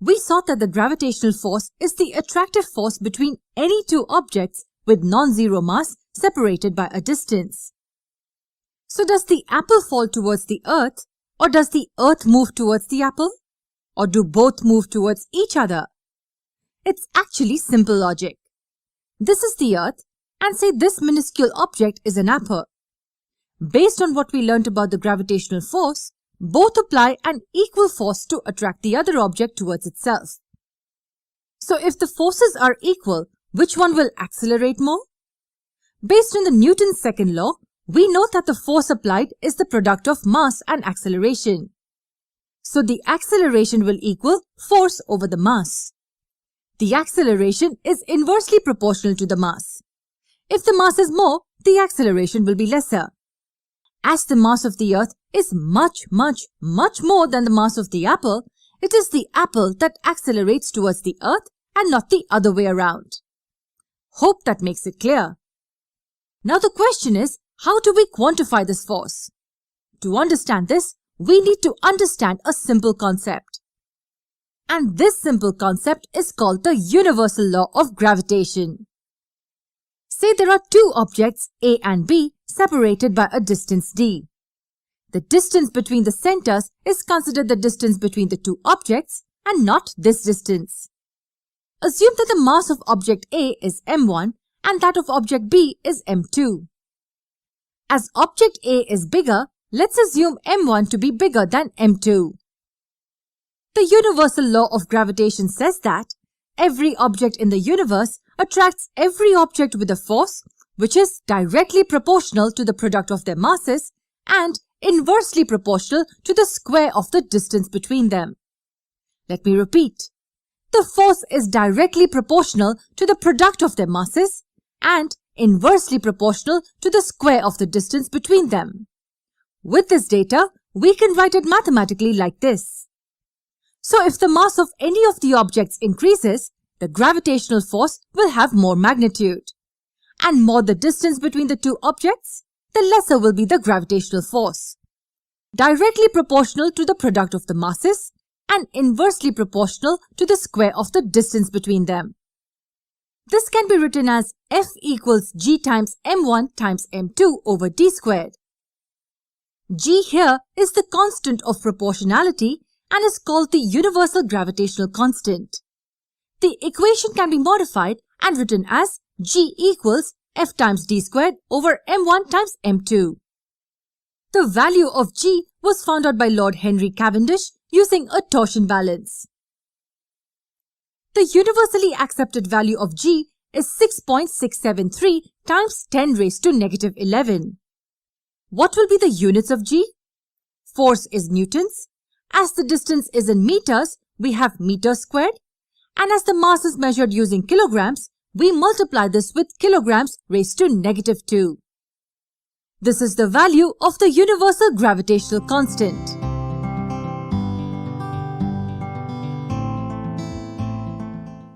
we saw that the gravitational force is the attractive force between any two objects with non-zero mass separated by a distance. So does the apple fall towards the earth, or does the earth move towards the apple? Or do both move towards each other? It's actually simple logic. This is the earth, and say this minuscule object is an apple. Based on what we learnt about the gravitational force, both apply an equal force to attract the other object towards itself. So if the forces are equal, which one will accelerate more? Based on the Newton's second law, we know that the force applied is the product of mass and acceleration. So the acceleration will equal force over the mass. The acceleration is inversely proportional to the mass. If the mass is more, the acceleration will be lesser. As the mass of the earth is much more than the mass of the apple, it is the apple that accelerates towards the earth and not the other way around. Hope that makes it clear. Now the question is, how do we quantify this force? To understand this, we need to understand a simple concept. And this simple concept is called the Universal Law of Gravitation. Say there are two objects A and B separated by a distance d. The distance between the centers is considered the distance between the two objects and not this distance. Assume that the mass of object A is m1 and that of object B is m2. As object A is bigger, let's assume m1 to be bigger than m2. The Universal Law of Gravitation says that every object in the universe attracts every object with a force which is directly proportional to the product of their masses and inversely proportional to the square of the distance between them. Let me repeat. The force is directly proportional to the product of their masses and inversely proportional to the square of the distance between them. With this data, we can write it mathematically like this. So if the mass of any of the objects increases, the gravitational force will have more magnitude. And more the distance between the two objects, the lesser will be the gravitational force. Directly proportional to the product of the masses and inversely proportional to the square of the distance between them. This can be written as F equals G times m1 times m2 over d squared. G here is the constant of proportionality and is called the universal gravitational constant. The equation can be modified and written as G equals F times d squared over m1 times m2. The value of G was found out by Lord Henry Cavendish using a torsion balance. The universally accepted value of G is 6.673 times 10 raised to negative 11. What will be the units of G? Force is newtons. As the distance is in meters, we have meters squared. And as the mass is measured using kilograms, we multiply this with kilograms raised to negative 2. This is the value of the universal gravitational constant.